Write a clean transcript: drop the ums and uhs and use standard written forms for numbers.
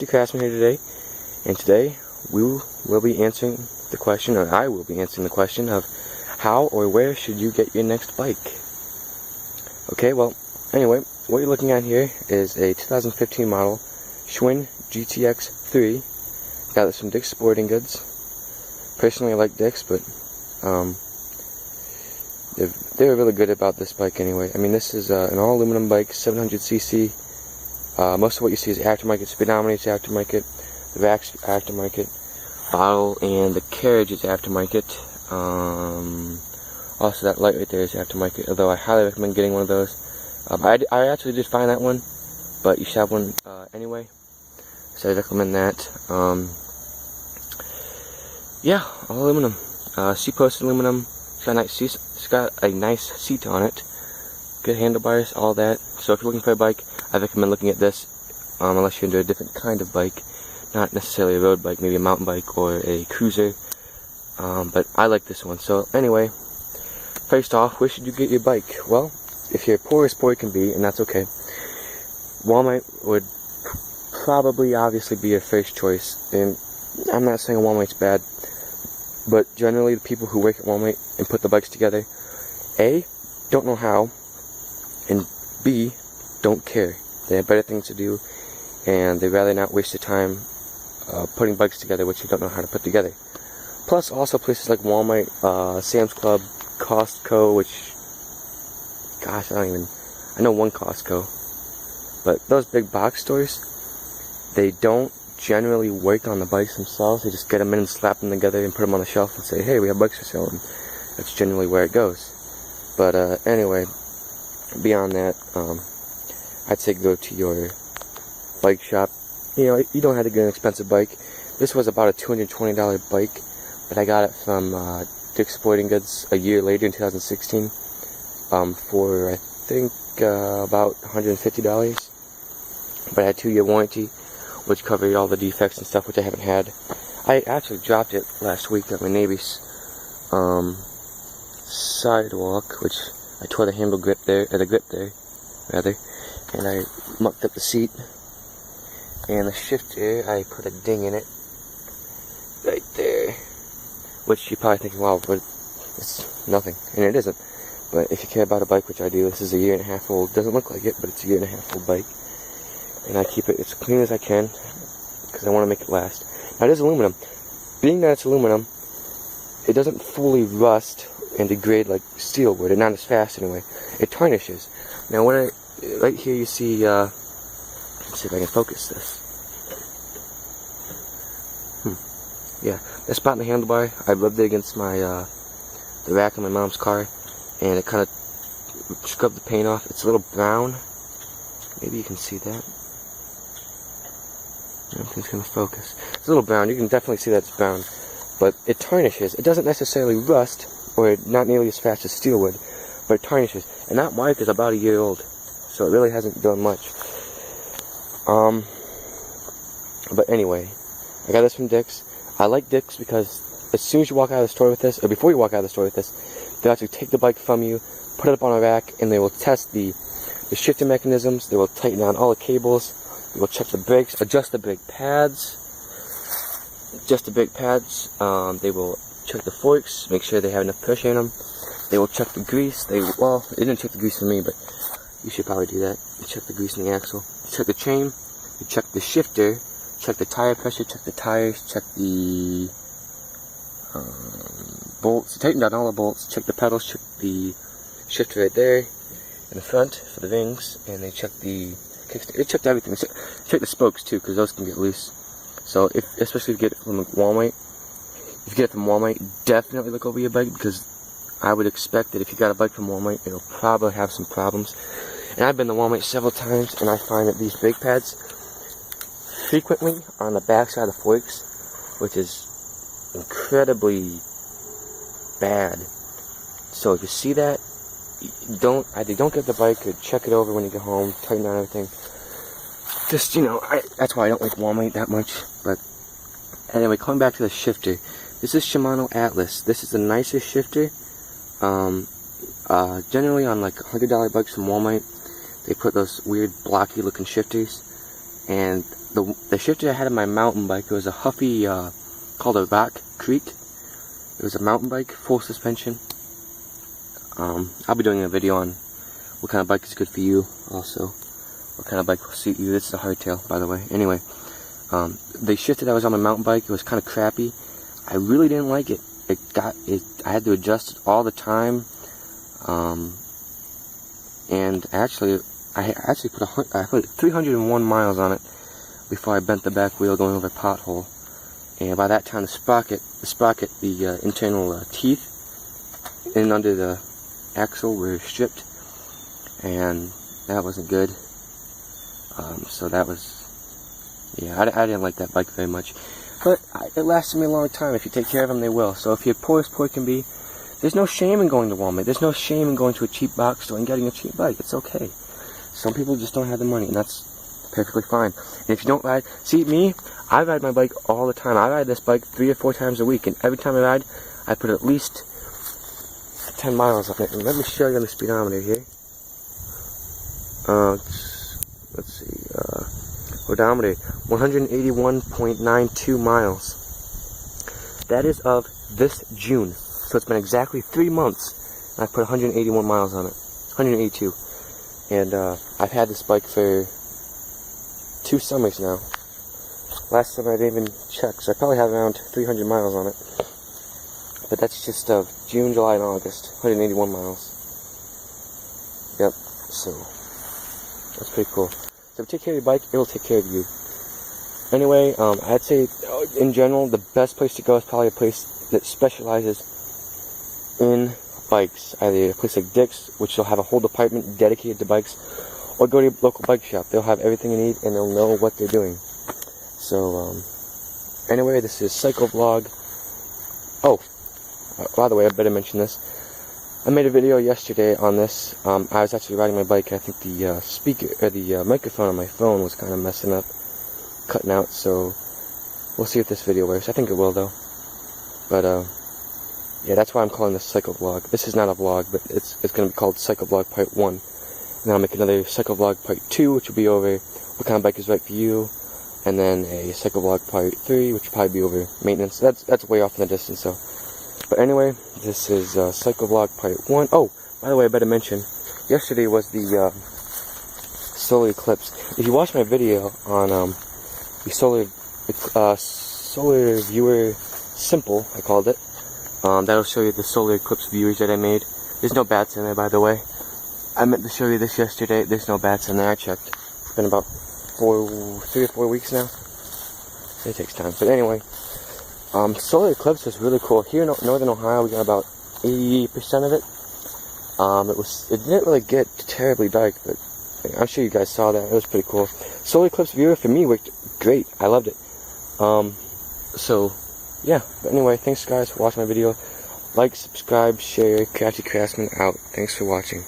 Crafty Craftsman here today, and today we will be answering the question, or I will be answering the question of how or where should you get your next bike. Okay, well, anyway, what you're looking at here is a 2015 model Schwinn GTX 3. Got this from Dick's Sporting Goods. Personally, I like Dick's, but they're really good about this bike anyway. I mean, this is an all-aluminum bike, 700cc. Most of what you see is aftermarket. Speedometer's aftermarket, the rack's aftermarket, bottle and the carriage is aftermarket. Also, that light right there is aftermarket, although I highly recommend getting one of those. I actually did find that one, but you should have one anyway, so I recommend that. Yeah, all aluminum. C-post aluminum. It's got a nice seat on it. Good handlebars, all that. So if you're looking for a bike, I recommend looking at this, unless you're into a different kind of bike, not necessarily a road bike, maybe a mountain bike or a cruiser. But I like this one. So anyway, first off, where should you get your bike? Well, if you're poor as poor can be, and that's okay, Walmart would probably obviously be your first choice. And I'm not saying Walmart's bad, but generally the people who work at Walmart and put the bikes together, A, don't know how, and B, don't care. They have better things to do, and they'd rather not waste their time putting bikes together which you don't know how to put together. Plus, also places like Walmart, Sam's Club, Costco, which, gosh, I know one Costco, but those big box stores, they don't generally work on the bikes themselves. They just get them in and slap them together and put them on the shelf and say, hey, we have bikes for sale. And that's generally where it goes. But anyway, beyond that, I'd say go to your bike shop. You know, you don't have to get an expensive bike. This was about a $220 bike, but I got it from Dick's Sporting Goods a year later in 2016 for I think about $150. But I had a 2-year warranty, which covered all the defects and stuff, which I haven't had. I actually dropped it last week at my neighbor's sidewalk, which I tore the handle grip there, or the grip there, rather, and I mucked up the seat. And the shifter, I put a ding in it, right there, which you're probably thinking, wow, but it's nothing, and it isn't. But if you care about a bike, which I do, this is a 1.5-year old, doesn't look like it, but it's a 1.5-year old bike. And I keep it as clean as I can, because I want to make it last. Now, it is aluminum. Being that it's aluminum, it doesn't fully rust and degrade like steel would, and not as fast anyway. It tarnishes. Now, right here you see, let's see if I can focus this. Yeah, that spot in the handlebar, I rubbed it against my, the rack in my mom's car, and it kind of scrubbed the paint off. It's a little brown. Maybe you can see that. Everything's going to focus. It's a little brown. You can definitely see that it's brown. But it tarnishes. It doesn't necessarily rust, or not nearly as fast as steel would, but it tarnishes. And that bike is about a year old, so it really hasn't done much. But anyway, I got this from Dick's. I like Dick's because as soon as you walk out of the store with this, or before you walk out of the store with this, they'll actually take the bike from you, put it up on a rack, and they will test the shifting mechanisms. They will tighten down all the cables. They will check the brakes, adjust the brake pads. They will check the forks, make sure they have enough pressure in them. They will check the grease. They didn't check the grease for me, but you should probably do that. You check the grease in the axle. You check the chain. You check the shifter. Check the tire pressure. Check the tires. Check the bolts. Tighten down all the bolts. Check the pedals. Check the shifter right there in the front for the rings, and they check the kickstand. They checked everything. Check the spokes too, because those can get loose. So, especially if you get it from Walmart, definitely look over your bike, because I would expect that if you got a bike from Walmart, it'll probably have some problems. And I've been to Walmart several times, and I find that these brake pads frequently on the back side of the forks, which is incredibly bad. So if you see that, either don't get the bike or check it over when you get home, tighten down everything. Just, that's why I don't like Walmart that much. But anyway, coming back to the shifter, this is Shimano Atlas. This is the nicest shifter. Generally on like $100 bikes from Walmart, they put those weird blocky looking shifters, and the shifter I had in my mountain bike, it was a Huffy, called a Rock Creek. It was a mountain bike, full suspension. I'll be doing a video on what kind of bike is good for you, also what kind of bike will suit you. This is a hardtail, by the way. Anyway, the shifter that was on my mountain bike, it was kind of crappy. I really didn't like it. I had to adjust it all the time. And actually, I put 301 miles on it before I bent the back wheel going over a pothole. And by that time, the internal teeth in under the axle were stripped, and that wasn't good. So that was, yeah, I didn't like that bike very much. But it lasted me a long time. If you take care of them, they will. So if you're poor as poor can be, there's no shame in going to Walmart. There's no shame in going to a cheap box store and getting a cheap bike. It's okay. Some people just don't have the money, and that's perfectly fine. And if you don't ride, see me, I ride my bike all the time. I ride this bike 3 or 4 times a week, and every time I ride, I put at least 10 miles on it. And let me show you on the speedometer here. Let's see, odometer, 181.92 miles. That is of this June. So it's been exactly 3 months, and I put 181 miles on it. 182. And I've had this bike for 2 summers now. Last summer I didn't even check, so I probably have around 300 miles on it. But that's just of June, July, and August. 181 miles. Yep, so that's pretty cool. So if you take care of your bike, it will take care of you. Anyway, I'd say, in general, the best place to go is probably a place that specializes in bikes. Either a place like Dick's, which will have a whole department dedicated to bikes, or go to your local bike shop. They'll have everything you need, and they'll know what they're doing. So, anyway, this is Cycle Vlog. Oh, by the way, I better mention this. I made a video yesterday on this. I was actually riding my bike. I think the the microphone on my phone was kind of messing up, cutting out. So we'll see if this video works. I think it will, though. But yeah, that's why I'm calling this Cycle Vlog. This is not a vlog, but it's going to be called Cycle Vlog Part 1. And then I'll make another Cycle Vlog Part 2, which will be over what kind of bike is right for you. And then a Cycle Vlog Part 3, which will probably be over maintenance. That's way off in the distance, so. But anyway, this is Cycle Vlog Part 1. Oh, by the way, I better mention, yesterday was the solar eclipse. If you watch my video on the solar viewer simple, I called it, that'll show you the solar eclipse viewers that I made. There's no bats in there, by the way. I meant to show you this yesterday. There's no bats in there. I checked. It's been about 3 or 4 weeks now. It takes time. But anyway, solar eclipse was really cool. Here in northern Ohio, we got about 80% of it. It didn't really get terribly dark, but I'm sure you guys saw that. It was pretty cool. Solar eclipse viewer for me worked great. I loved it. So yeah. But anyway, thanks guys for watching my video. Like, subscribe, share. Crafty Craftsman out. Thanks for watching.